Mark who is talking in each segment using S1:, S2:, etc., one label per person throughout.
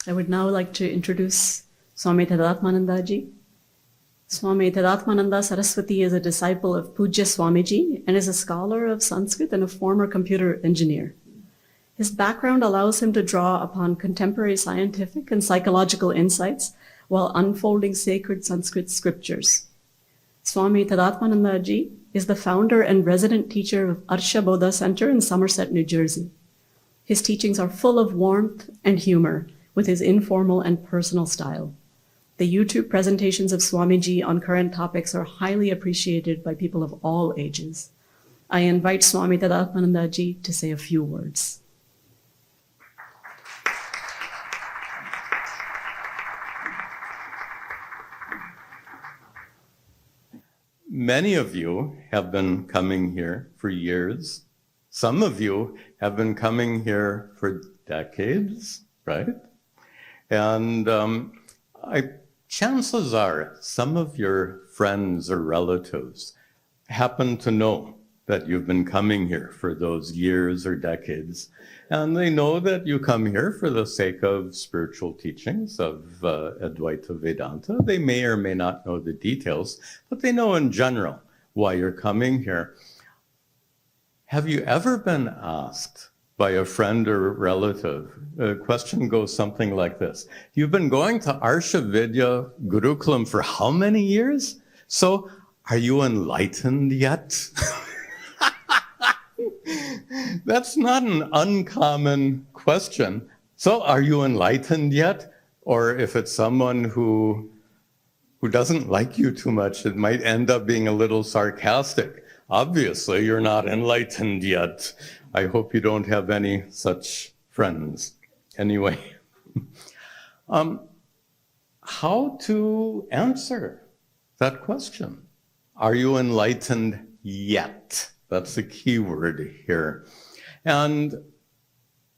S1: I would now like to introduce Swami Tadatmananda ji. Swami Tadatmananda Saraswati is a disciple of Pujya Swamiji and is a scholar of Sanskrit and a former computer engineer. His background allows him to draw upon contemporary scientific and psychological insights while unfolding sacred Sanskrit scriptures. Swami Tadatmananda ji is the founder and resident teacher of Arsha Vidya Center in Somerset, New Jersey. His teachings are full of warmth and humor with his informal and personal style. The YouTube presentations of Swamiji on current topics are highly appreciated by people of all ages. I invite Swami Tadatmananda ji to say a few words.
S2: Many of you have been coming here for years. Some of you have been coming here for decades, right? And chances are some of your friends or relatives happen to know that you've been coming here for those years or decades, and they know that you come here for the sake of spiritual teachings of Advaita Vedanta. They may or may not know the details, but they know in general why you're coming here. Have you ever been asked by a friend or relative? The question goes something like this. You've been going to Arsha Vidya Gurukulam for how many years? So are you enlightened yet? That's not an uncommon question. So are you enlightened yet? Or if it's someone who doesn't like you too much, it might end up being a little sarcastic. Obviously, you're not enlightened yet. I hope you don't have any such friends. Anyway, how to answer that question? Are you enlightened yet? That's the key word here. And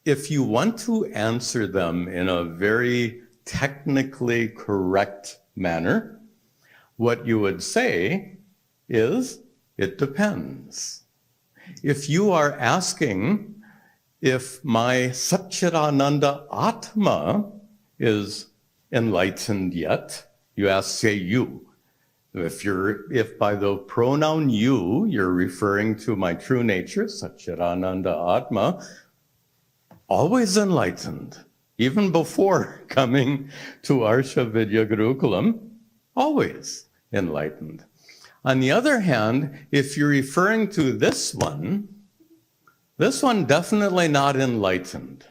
S2: if you want to answer them in a very technically correct manner, what you would say is, it depends. If you are asking if my Satchidananda Atma is enlightened yet, you ask, say you. If by the pronoun you, you're referring to my true nature, Satchidananda Atma, always enlightened, even before coming to Arsha Vidya Gurukulam, always enlightened. On the other hand, if you're referring to this one definitely not enlightened.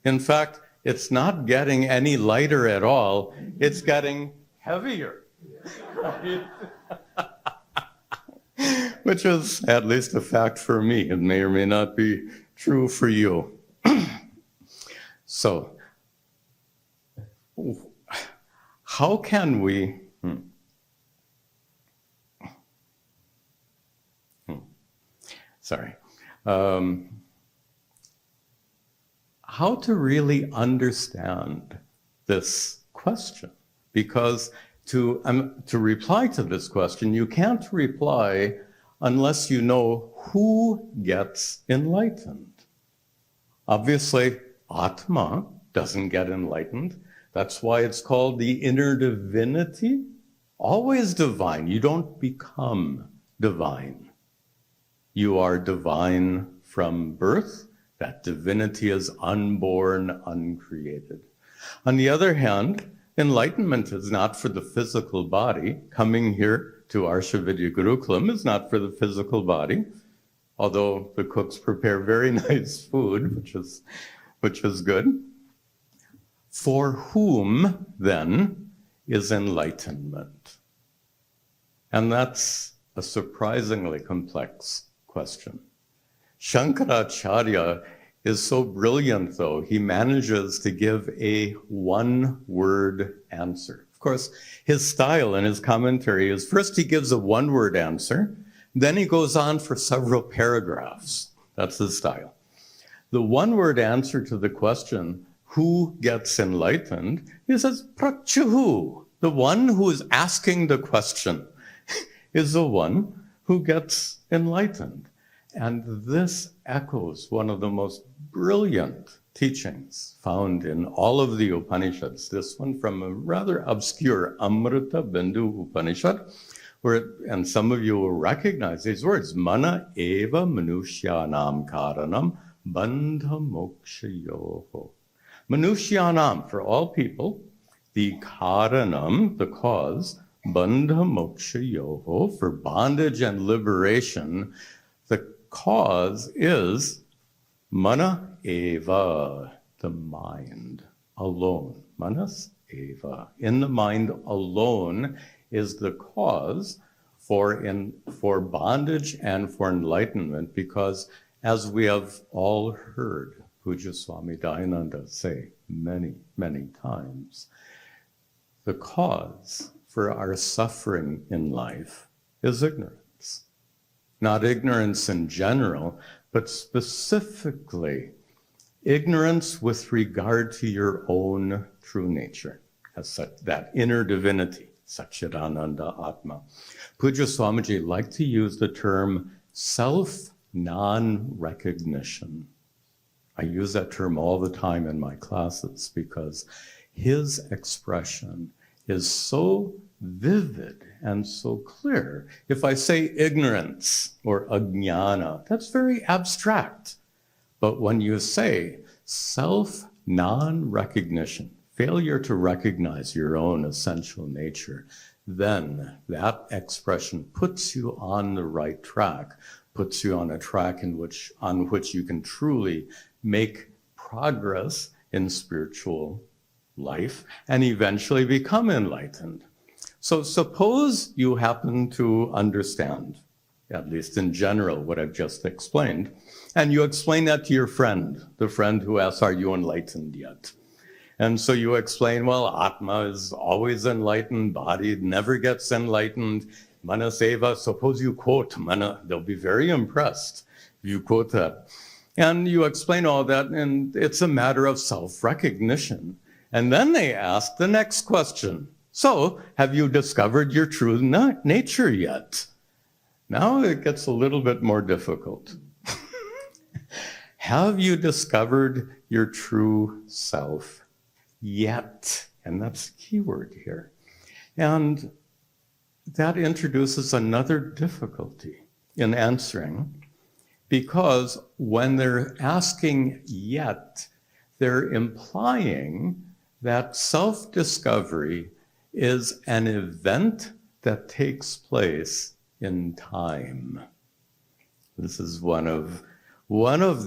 S2: In fact, it's not getting any lighter at all, it's getting heavier. Which is at least a fact for me. It may or may not be true for you. So, how can we... how to really understand this question? Because to reply to this question, you can't reply unless you know who gets enlightened. Obviously, Atma doesn't get enlightened. That's why it's called the inner divinity. Always divine. You don't become divine. You are divine from birth. That divinity is unborn, uncreated. On the other hand, enlightenment is not for the physical body. Coming here to Arsha Vidya Gurukulam is not for the physical body, although the cooks prepare very nice food, which is good. For whom, then, is enlightenment? And that's a surprisingly complex question. Shankaracharya is so brilliant, though. He manages to give a one-word answer. Of course, his style in his commentary is first he gives a one-word answer, then he goes on for several paragraphs. That's his style. The one-word answer to the question, who gets enlightened, he says, prachuhu. The one who is asking the question is the one who gets enlightened. And this echoes one of the most brilliant teachings found in all of the Upanishads. This one from a rather obscure Amrita Bindu Upanishad, and some of you will recognize these words, mana eva manushyanam karanam bandha mokshayoho. Manushyanam, for all people, the karanam, the cause, bandha mokshayoho, for bondage and liberation, the cause is mana eva, the mind alone. Manas eva. In the mind alone is the cause for bondage and for enlightenment, because as we have all heard Puja Swami Dayananda say many, many times, the cause for our suffering in life is ignorance. Not ignorance in general, but specifically ignorance with regard to your own true nature, as such, that inner divinity, Satchidananda Atma. Puja Swamiji liked to use the term self-non-recognition. I use that term all the time in my classes because his expression is so vivid and so clear. If I say ignorance or ajnana, that's very abstract. But when you say self-non-recognition, failure to recognize your own essential nature, then that expression puts you on the right track, puts you on a track on which you can truly make progress in spiritual life and eventually become enlightened. So suppose you happen to understand, at least in general, what I've just explained, and you explain that to your friend, the friend who asks, are you enlightened yet? And so you explain, well, Atma is always enlightened, body never gets enlightened, Manaseva, suppose you quote Mana, they'll be very impressed if you quote that. And you explain all that, and it's a matter of self-recognition. And then they ask the next question. So, have you discovered your true nature yet? Now it gets a little bit more difficult. Have you discovered your true self yet? And that's the key word here. And that introduces another difficulty in answering, because when they're asking yet, they're implying that self-discovery is an event that takes place in time. This is one of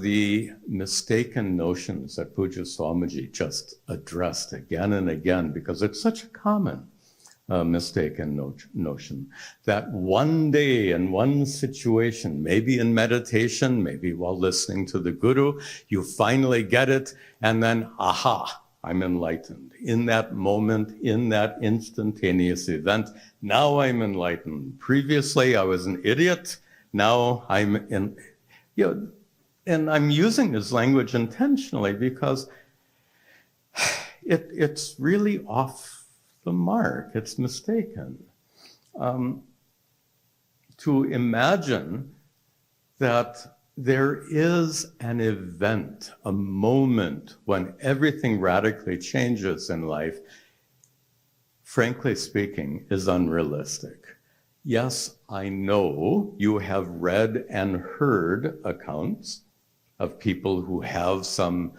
S2: the mistaken notions that Puja Swamiji just addressed again and again, because it's such a common mistaken notion that one day in one situation, maybe in meditation, maybe while listening to the Guru, you finally get it, and then, aha, I'm enlightened. In that moment, in that instantaneous event, now I'm enlightened. Previously, I was an idiot. Now I'm in, and I'm using this language intentionally because it's really off the mark. It's mistaken. To imagine that there is an event, a moment when everything radically changes in life, frankly speaking, is unrealistic. Yes, I know you have read and heard accounts of people who have some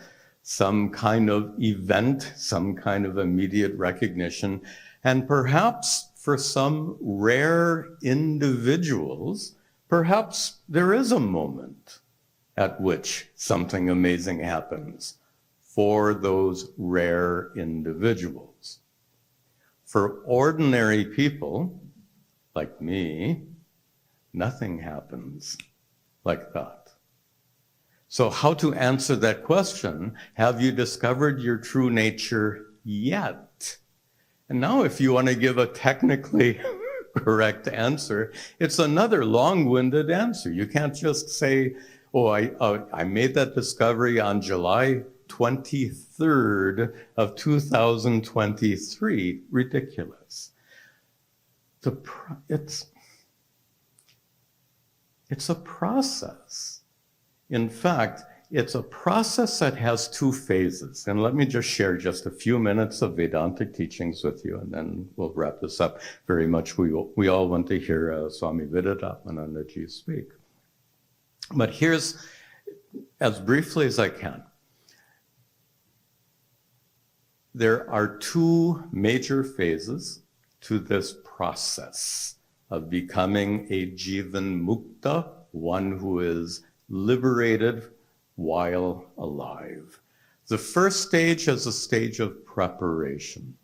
S2: kind of event, some kind of immediate recognition, and perhaps for some rare individuals, perhaps there is a moment at which something amazing happens for those rare individuals. For ordinary people, like me, nothing happens like that. So how to answer that question? Have you discovered your true nature yet? And now if you want to give a technically correct answer, it's another long-winded answer. You can't just say, oh, I made that discovery on July 23rd of 2023. Ridiculous. It's a process. In fact, it's a process that has two phases. And let me just share just a few minutes of Vedantic teachings with you, and then we'll wrap this up. Very much we all want to hear Swami Tadatmananda ji speak. But here's, as briefly as I can, there are two major phases to this process of becoming a jivan mukta, one who is liberated while alive. The first stage is a stage of preparation.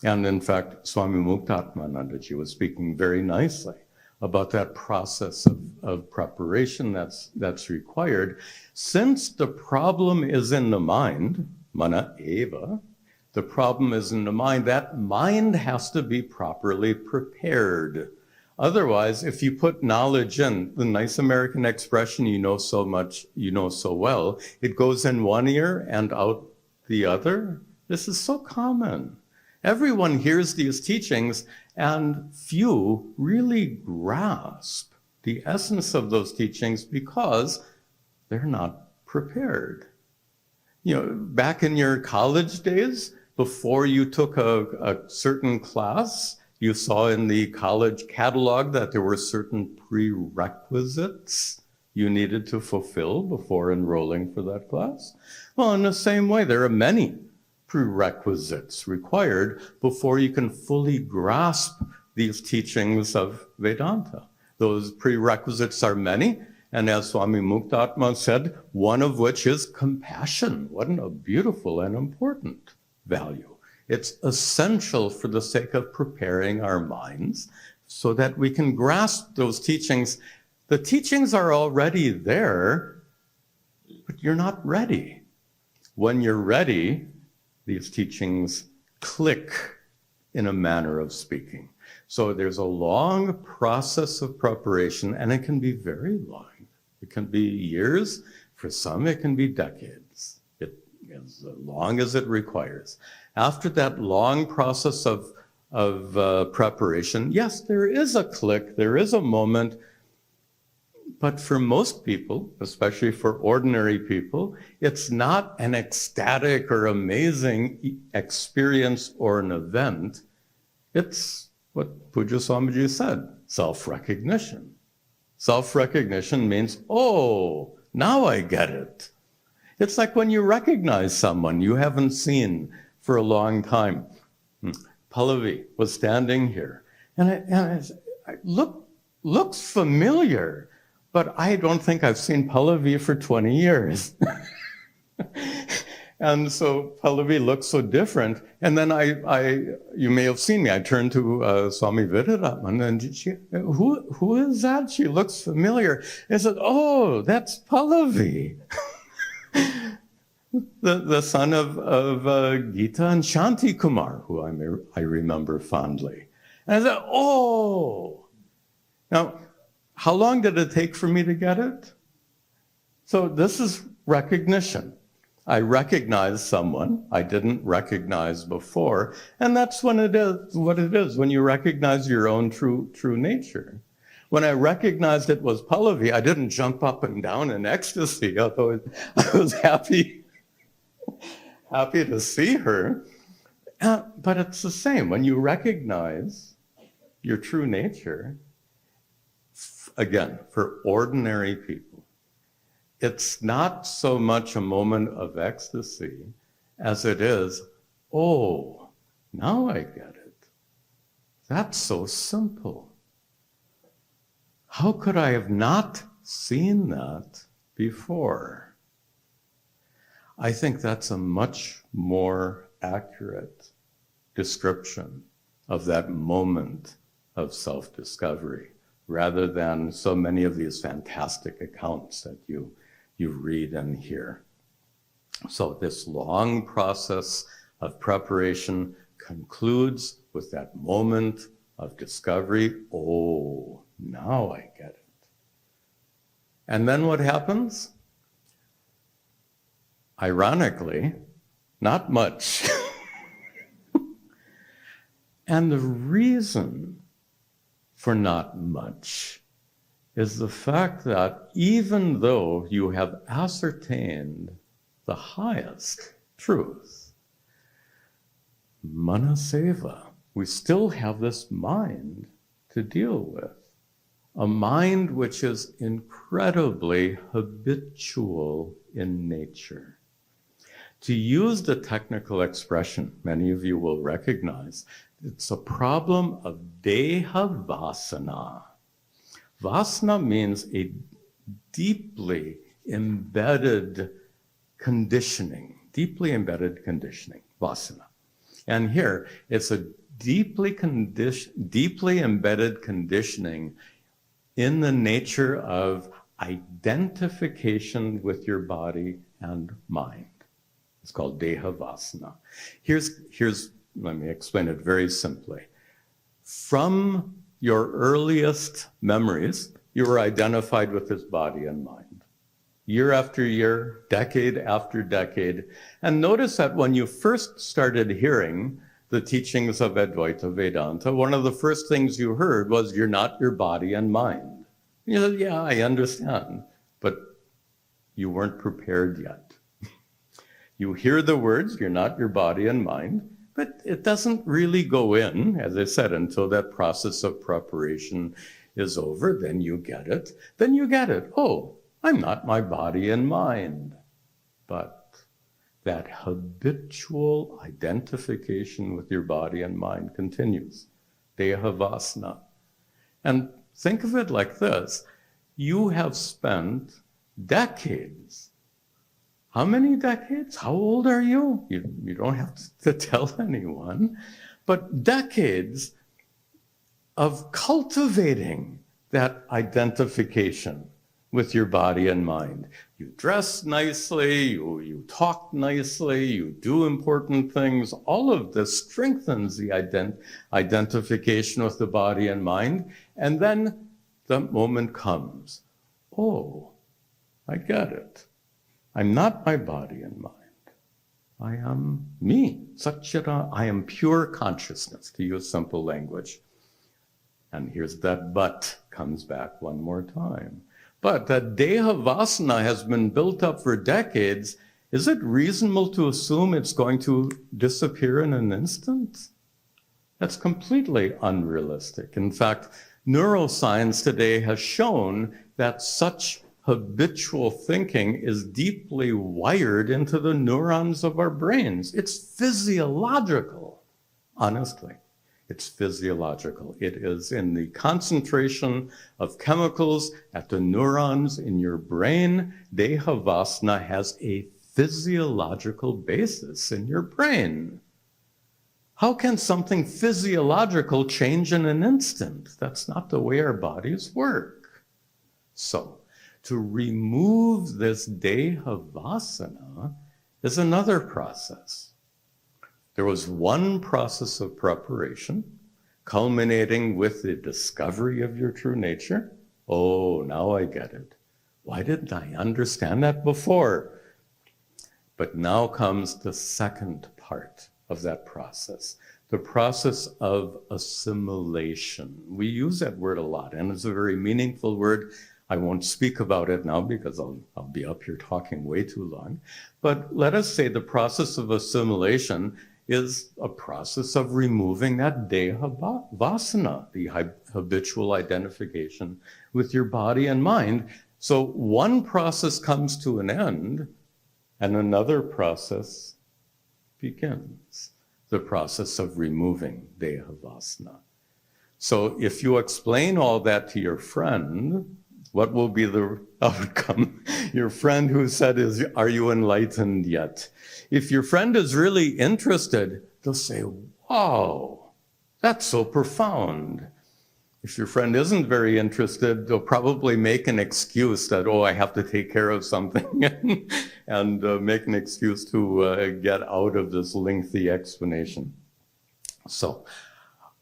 S2: And in fact, Swami Muktatmananda ji was speaking very nicely about that process of preparation that's required. Since the problem is in the mind, mana eva, the problem is in the mind, that mind has to be properly prepared. Otherwise, if you put knowledge in, the nice American expression, you know so much, you know so well, it goes in one ear and out the other. This is so common. Everyone hears these teachings, and few really grasp the essence of those teachings because they're not prepared. You know, back in your college days, before you took a certain class, you saw in the college catalog that there were certain prerequisites you needed to fulfill before enrolling for that class. Well, in the same way, there are many prerequisites required before you can fully grasp these teachings of Vedanta. Those prerequisites are many, and as Swami Muktatma said, one of which is compassion. What a beautiful and important value. It's essential for the sake of preparing our minds so that we can grasp those teachings. The teachings are already there, but you're not ready. When you're ready, these teachings click in a manner of speaking. So there's a long process of preparation, and it can be very long. It can be years. For some, it can be decades. As long as it requires. After that long process of preparation, yes, there is a click, there is a moment, but for most people, especially for ordinary people, it's not an ecstatic or amazing experience or an event. It's what Pujya Swamiji said, self-recognition. Self-recognition means, oh, now I get it. It's like when you recognize someone you haven't seen for a long time. Pallavi was standing here, and it looks familiar, but I don't think I've seen Pallavi for 20 years. And so Pallavi looks so different. And then you may have seen me, I turned to Swami Vedananda, and she, who is that? She looks familiar. I said, oh, that's Pallavi. The son of Gita and Shanti Kumar, who I remember fondly. And I said, oh. Now, how long did it take for me to get it? So this is recognition. I recognize someone I didn't recognize before, and that's when it is what it is, when you recognize your own true nature. When I recognized it was Pallavi, I didn't jump up and down in ecstasy, although I was happy to see her. But it's the same. When you recognize your true nature, again, for ordinary people, it's not so much a moment of ecstasy as it is, oh, now I get it. That's so simple. How could I have not seen that before? I think that's a much more accurate description of that moment of self-discovery, rather than so many of these fantastic accounts that you read and hear. So this long process of preparation concludes with that moment of discovery. Oh, now I get it. And then what happens? Ironically, not much. And the reason for not much is the fact that even though you have ascertained the highest truth, manaseva, we still have this mind to deal with. A mind which is incredibly habitual in nature. To use the technical expression many of you will recognize, it's a problem of Deha vasana. Vasana means a deeply embedded conditioning, vasana. And here, it's a deeply embedded conditioning in the nature of identification with your body and mind. It's called Deha vasana. Let me explain it very simply. From your earliest memories, you were identified with this body and mind. Year after year, decade after decade. And notice that when you first started hearing the teachings of Advaita Vedanta, one of the first things you heard was, you're not your body and mind. You said, yeah, I understand, but you weren't prepared yet. You hear the words, you're not your body and mind, but it doesn't really go in, as I said, until that process of preparation is over. Then you get it. Oh, I'm not my body and mind. But that habitual identification with your body and mind continues. Deha vasana. And think of it like this. You have spent decades. How many decades? How old are you? You don't have to tell anyone. But decades of cultivating that identification with your body and mind. You dress nicely, you talk nicely, you do important things. All of this strengthens the identification with the body and mind. And then the moment comes. Oh, I get it. I'm not my body and mind. I am me, Satchita. I am pure consciousness, to use simple language. And here's that but comes back one more time. But that Deha vasana has been built up for decades. Is it reasonable to assume it's going to disappear in an instant? That's completely unrealistic. In fact, neuroscience today has shown that such habitual thinking is deeply wired into the neurons of our brains. It's physiological, honestly. It's physiological. It is in the concentration of chemicals at the neurons in your brain. Deha vasana has a physiological basis in your brain. How can something physiological change in an instant? That's not the way our bodies work. So, to remove this Deha vasana is another process. There was one process of preparation, culminating with the discovery of your true nature. Oh, now I get it. Why didn't I understand that before? But now comes the second part of that process, the process of assimilation. We use that word a lot, and it's a very meaningful word. I won't speak about it now because I'll be up here talking way too long. But let us say the process of assimilation is a process of removing that Deha vasana, the habitual identification with your body and mind. So one process comes to an end and another process begins, the process of removing Deha vasana. So if you explain all that to your friend, what will be the outcome? Your friend who said, are you enlightened yet? If your friend is really interested, they'll say, wow, that's so profound. If your friend isn't very interested, they'll probably make an excuse that, oh, I have to take care of something and make an excuse to get out of this lengthy explanation. So,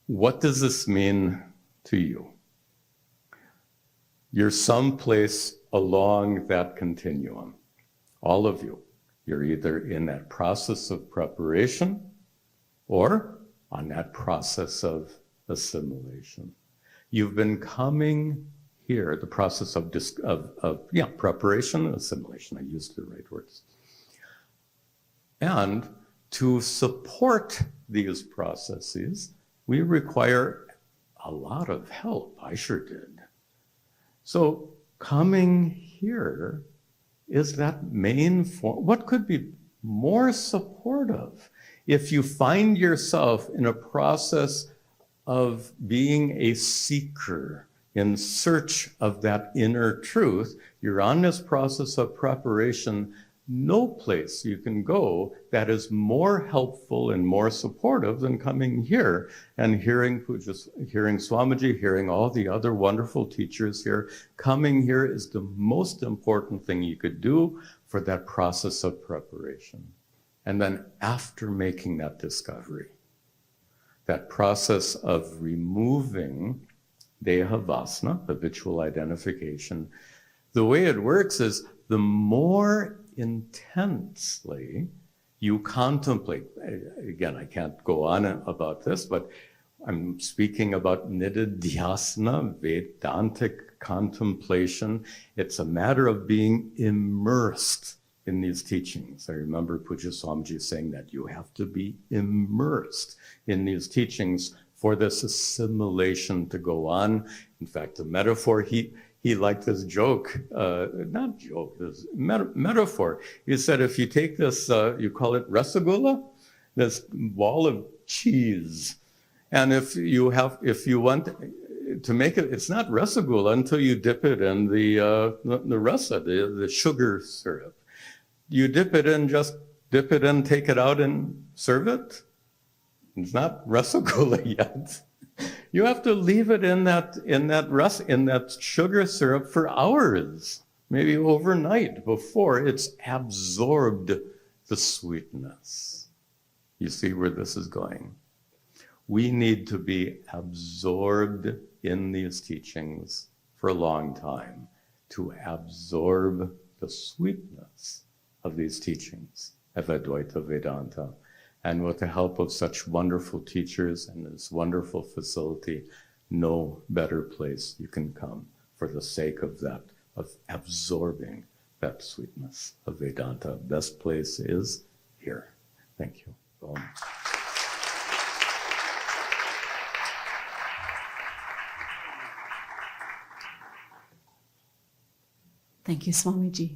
S2: what does this mean to you? You're someplace along that continuum, all of you. You're either in that process of preparation or on that process of assimilation. You've been coming here, the process of preparation, assimilation, I used the right words. And to support these processes, we require a lot of help. I sure did. So coming here is that main form. What could be more supportive if you find yourself in a process of being a seeker in search of that inner truth? You're on this process of preparation. No place you can go that is more helpful and more supportive than coming here and hearing Swamiji, hearing all the other wonderful teachers here. Coming here is the most important thing you could do for that process of preparation. And then after making that discovery, that process of removing Deha vasana, habitual identification, the way it works is the more intensely you contemplate. Again, I can't go on about this, but I'm speaking about nididhyasana, Vedantic contemplation. It's a matter of being immersed in these teachings. I remember Pujya Swamiji saying that you have to be immersed in these teachings for this assimilation to go on. In fact, the metaphor, he liked this joke, not joke, this metaphor. He said, if you take this, you call it rasagula, this ball of cheese, and if you want to make it, it's not rasagula until you dip it in the rasa, the sugar syrup. You dip it in, take it out and serve it. It's not rasagula yet. You have to leave it in that sugar syrup for hours, maybe overnight, before it's absorbed the sweetness. You see where this is going? We need to be absorbed in these teachings for a long time to absorb the sweetness of these teachings of Advaita Vedanta. And with the help of such wonderful teachers and this wonderful facility, no better place you can come for the sake of that, of absorbing that sweetness of Vedanta. Best place is here. Thank you. Om.
S1: Thank you, Swamiji.